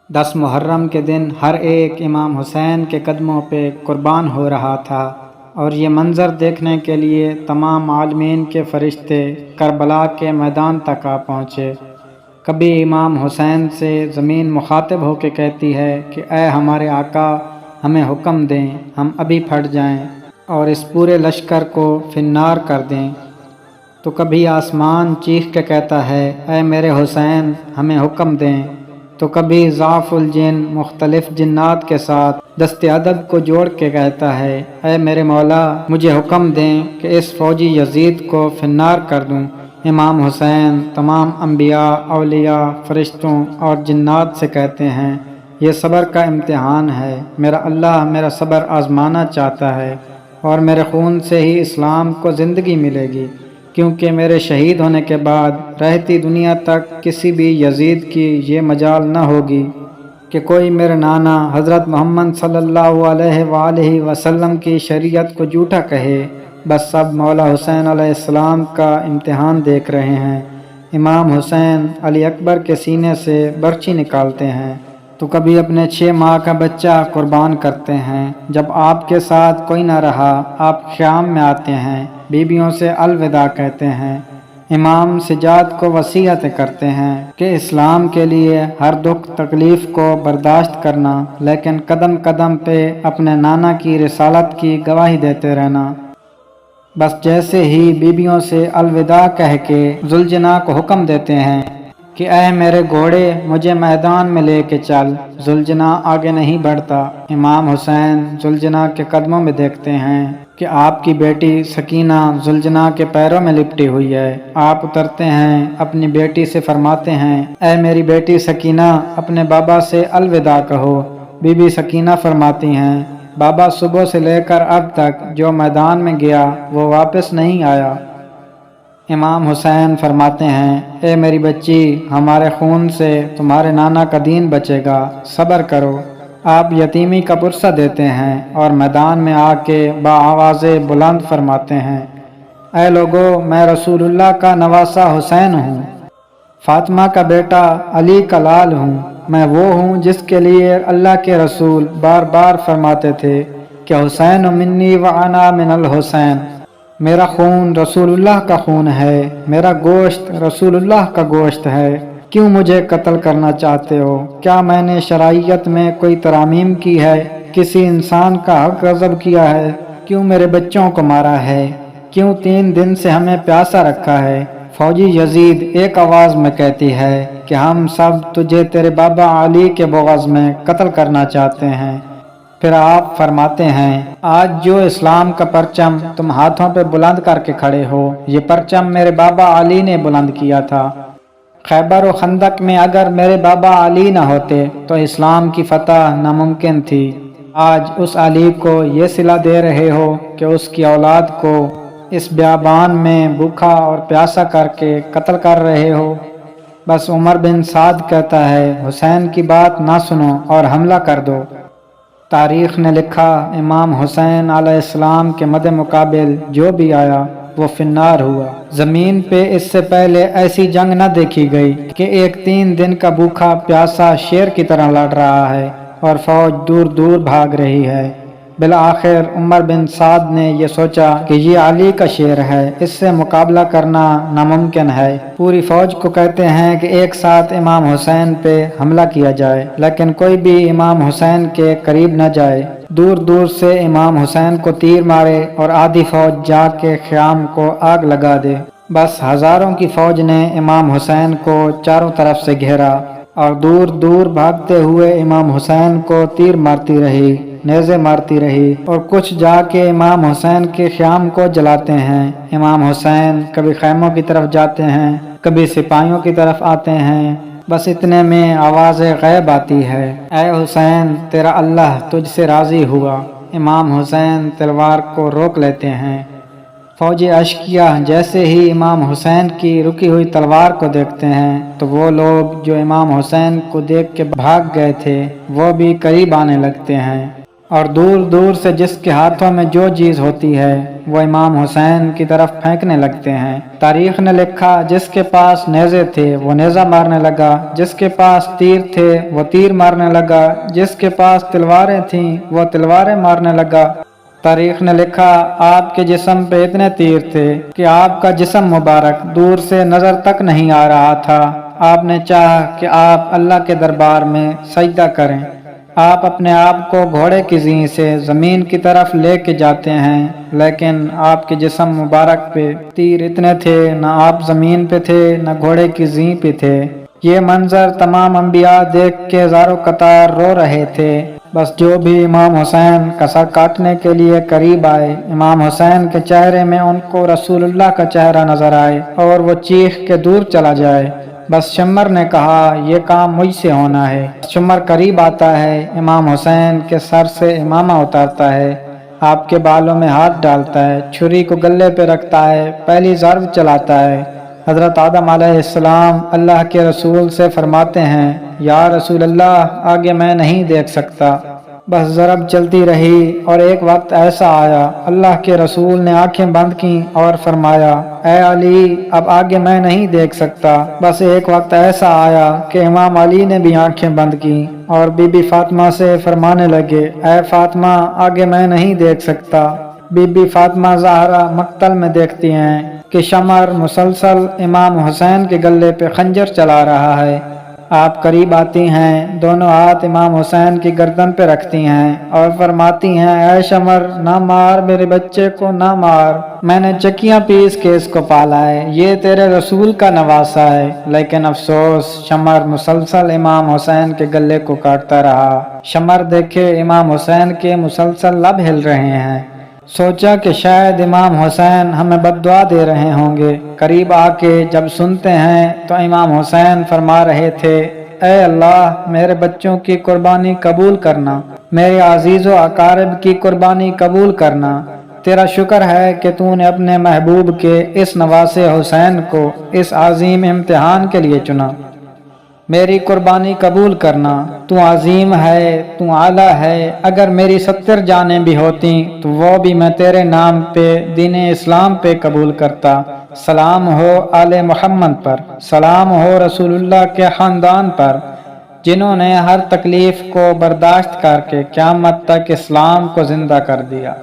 10 محرم کے دن ہر ایک امام حسین کے قدموں پہ قربان ہو رہا تھا، اور یہ منظر دیکھنے کے لیے تمام عالمین کے فرشتے کربلا کے میدان تک آ پہنچے۔ کبھی امام حسین سے زمین مخاطب ہو کے کہتی ہے کہ اے ہمارے آقا، ہمیں حکم دیں، ہم ابھی پھٹ جائیں اور اس پورے لشکر کو فنار کر دیں۔ تو کبھی آسمان چیخ کے کہتا ہے اے میرے حسین، ہمیں حکم دیں۔ تو کبھی ضعف الجن مختلف جنات کے ساتھ دست عدد کو جوڑ کے کہتا ہے اے میرے مولا، مجھے حکم دیں کہ اس فوجی یزید کو فنار کر دوں۔ امام حسین تمام انبیاء، اولیاء، فرشتوں اور جنات سے کہتے ہیں یہ صبر کا امتحان ہے، میرا اللہ میرا صبر آزمانا چاہتا ہے، اور میرے خون سے ہی اسلام کو زندگی ملے گی، کیونکہ میرے شہید ہونے کے بعد رہتی دنیا تک کسی بھی یزید کی یہ مجال نہ ہوگی کہ کوئی میرے نانا حضرت محمد صلی اللہ علیہ وآلہ وسلم کی شریعت کو جھوٹا کہے۔ بس سب مولا حسین علیہ السلام کا امتحان دیکھ رہے ہیں۔ امام حسین علی اکبر کے سینے سے برچی نکالتے ہیں تو کبھی اپنے 6 ماہ کا بچہ قربان کرتے ہیں۔ جب آپ کے ساتھ کوئی نہ رہا، آپ خیام میں آتے ہیں، بیویوں سے الوداع کہتے ہیں، امام سجاد کو وصیت کرتے ہیں کہ اسلام کے لیے ہر دکھ تکلیف کو برداشت کرنا، لیکن قدم قدم پہ اپنے نانا کی رسالت کی گواہی دیتے رہنا۔ بس جیسے ہی بیویوں سے الوداع کہہ کے ذوالجناح کو حکم دیتے ہیں کہ اے میرے گھوڑے، مجھے میدان میں لے کے چل، ذوالجناح آگے نہیں بڑھتا۔ امام حسین ذوالجناح کے قدموں میں دیکھتے ہیں کہ آپ کی بیٹی سکینہ ذوالجناح کے پیروں میں لپٹی ہوئی ہے۔ آپ اترتے ہیں، اپنی بیٹی سے فرماتے ہیں اے میری بیٹی سکینہ، اپنے بابا سے الوداع کہو۔ بی بی سکینہ فرماتی ہیں بابا صبح سے لے کر اب تک جو میدان میں گیا وہ واپس نہیں آیا۔ امام حسین فرماتے ہیں اے میری بچی، ہمارے خون سے تمہارے نانا کا دین بچے گا، صبر کرو۔ آپ یتیمی کا پرسہ دیتے ہیں اور میدان میں آ کے بآواز بلند فرماتے ہیں اے لوگو، میں رسول اللہ کا نواسہ حسین ہوں، فاطمہ کا بیٹا، علی کا لال ہوں۔ میں وہ ہوں جس کے لیے اللہ کے رسول بار بار فرماتے تھے کہ حسین منی وانا من الحسین، میرا خون رسول اللہ کا خون ہے، میرا گوشت رسول اللہ کا گوشت ہے۔ کیوں مجھے قتل کرنا چاہتے ہو؟ کیا میں نے شرعیت میں کوئی ترامیم کی ہے؟ کسی انسان کا حق غصب کیا ہے؟ کیوں میرے بچوں کو مارا ہے؟ کیوں 3 دن سے ہمیں پیاسا رکھا ہے؟ فوجی یزید ایک آواز میں کہتی ہے کہ ہم سب تجھے تیرے بابا علی کے بغض میں قتل کرنا چاہتے ہیں۔ پھر آپ فرماتے ہیں آج جو اسلام کا پرچم تم ہاتھوں پہ بلند کر کے کھڑے ہو، یہ پرچم میرے بابا علی نے بلند کیا تھا۔ خیبر و خندق میں اگر میرے بابا علی نہ ہوتے تو اسلام کی فتح ناممکن تھی۔ آج اس علی کو یہ صلہ دے رہے ہو کہ اس کی اولاد کو اس بیابان میں بھوکا اور پیاسا کر کے قتل کر رہے ہو۔ بس عمر بن سعد کہتا ہے حسین کی بات نہ سنو اور حملہ کر دو۔ تاریخ نے لکھا امام حسین علیہ السلام کے مد مقابل جو بھی آیا وہ فنار ہوا۔ زمین پہ اس سے پہلے ایسی جنگ نہ دیکھی گئی کہ ایک 3 دن کا بھوکا پیاسا شیر کی طرح لڑ رہا ہے اور فوج دور دور بھاگ رہی ہے۔ بالآخر عمر بن سعد نے یہ سوچا کہ یہ علی کا شیر ہے، اس سے مقابلہ کرنا ناممکن ہے۔ پوری فوج کو کہتے ہیں کہ ایک ساتھ امام حسین پہ حملہ کیا جائے، لیکن کوئی بھی امام حسین کے قریب نہ جائے۔ دور دور سے امام حسین کو تیر مارے اور آدھی فوج جا کے خیام کو آگ لگا دے۔ بس ہزاروں کی فوج نے امام حسین کو چاروں طرف سے گھیرا اور دور دور بھاگتے ہوئے امام حسین کو تیر مارتی رہی، نیزے مارتی رہی، اور کچھ جا کے امام حسین کے خیام کو جلاتے ہیں۔ امام حسین کبھی خیموں کی طرف جاتے ہیں، کبھی سپاہیوں کی طرف آتے ہیں۔ بس اتنے میں آواز غیب آتی ہے اے حسین، تیرا اللہ تجھ سے راضی ہوا۔ امام حسین تلوار کو روک لیتے ہیں۔ فوجی اشقیہ جیسے ہی امام حسین کی رکی ہوئی تلوار کو دیکھتے ہیں تو وہ لوگ جو امام حسین کو دیکھ کے بھاگ گئے تھے وہ بھی قریب آنے لگتے ہیں۔ اور دور دور سے جس کے ہاتھوں میں جو چیز ہوتی ہے وہ امام حسین کی طرف پھینکنے لگتے ہیں۔ تاریخ نے لکھا جس کے پاس نیزے تھے وہ نیزہ مارنے لگا، جس کے پاس تیر تھے وہ تیر مارنے لگا، جس کے پاس تلواریں تھیں وہ تلواریں مارنے لگا۔ تاریخ نے لکھا آپ کے جسم پہ اتنے تیر تھے کہ آپ کا جسم مبارک دور سے نظر تک نہیں آ رہا تھا۔ آپ نے چاہا کہ آپ اللہ کے دربار میں سجدہ کریں۔ آپ اپنے آپ کو گھوڑے کی زین سے زمین کی طرف لے کے جاتے ہیں، لیکن آپ کے جسم مبارک پہ تیر اتنے تھے، نہ آپ زمین پہ تھے نہ گھوڑے کی زین پہ تھے۔ یہ منظر تمام انبیاء دیکھ کے زار و قطار رو رہے تھے۔ بس جو بھی امام حسین کا سر کاٹنے کے لیے قریب آئے، امام حسین کے چہرے میں ان کو رسول اللہ کا چہرہ نظر آئے اور وہ چیخ کے دور چلا جائے۔ بس شمر نے کہا یہ کام مجھ سے ہونا ہے۔ شمر قریب آتا ہے، امام حسین کے سر سے امامہ اتارتا ہے، آپ کے بالوں میں ہاتھ ڈالتا ہے، چھری کو گلے پہ رکھتا ہے، پہلی ضرب چلاتا ہے۔ حضرت آدم علیہ السلام اللہ کے رسول سے فرماتے ہیں یا رسول اللہ آگے میں نہیں دیکھ سکتا۔ بس ضرب چلتی رہی اور ایک وقت ایسا آیا اللہ کے رسول نے آنکھیں بند کیں اور فرمایا اے علی اب آگے میں نہیں دیکھ سکتا۔ بس ایک وقت ایسا آیا کہ امام علی نے بھی آنکھیں بند کی اور بی بی فاطمہ سے فرمانے لگے اے فاطمہ آگے میں نہیں دیکھ سکتا۔ بی بی فاطمہ زہرا مقتل میں دیکھتی ہیں کہ شمر مسلسل امام حسین کے گلے پہ خنجر چلا رہا ہے۔ آپ قریب آتی ہیں، دونوں ہاتھ امام حسین کی گردن پہ رکھتی ہیں اور فرماتی ہیں اے شمر نہ مار میرے بچے کو، نہ مار، میں نے چکیاں پیس کے اس کو پالا ہے، یہ تیرے رسول کا نواسا ہے۔ لیکن افسوس شمر مسلسل امام حسین کے گلے کو کاٹتا رہا۔ شمر دیکھے امام حسین کے مسلسل لب ہل رہے ہیں، سوچا کہ شاید امام حسین ہمیں بد دعا دے رہے ہوں گے۔ قریب آ کے جب سنتے ہیں تو امام حسین فرما رہے تھے اے اللہ میرے بچوں کی قربانی قبول کرنا، میرے عزیز و اقارب کی قربانی قبول کرنا، تیرا شکر ہے کہ تو نے اپنے محبوب کے اس نواسے حسین کو اس عظیم امتحان کے لیے چنا، میری قربانی قبول کرنا، تو عظیم ہے، تو اعلیٰ ہے، اگر میری 70 جانیں بھی ہوتی تو وہ بھی میں تیرے نام پہ دین اسلام پہ قبول کرتا۔ سلام ہو آل محمد پر، سلام ہو رسول اللہ کے خاندان پر، جنہوں نے ہر تکلیف کو برداشت کر کے قیامت تک اسلام کو زندہ کر دیا۔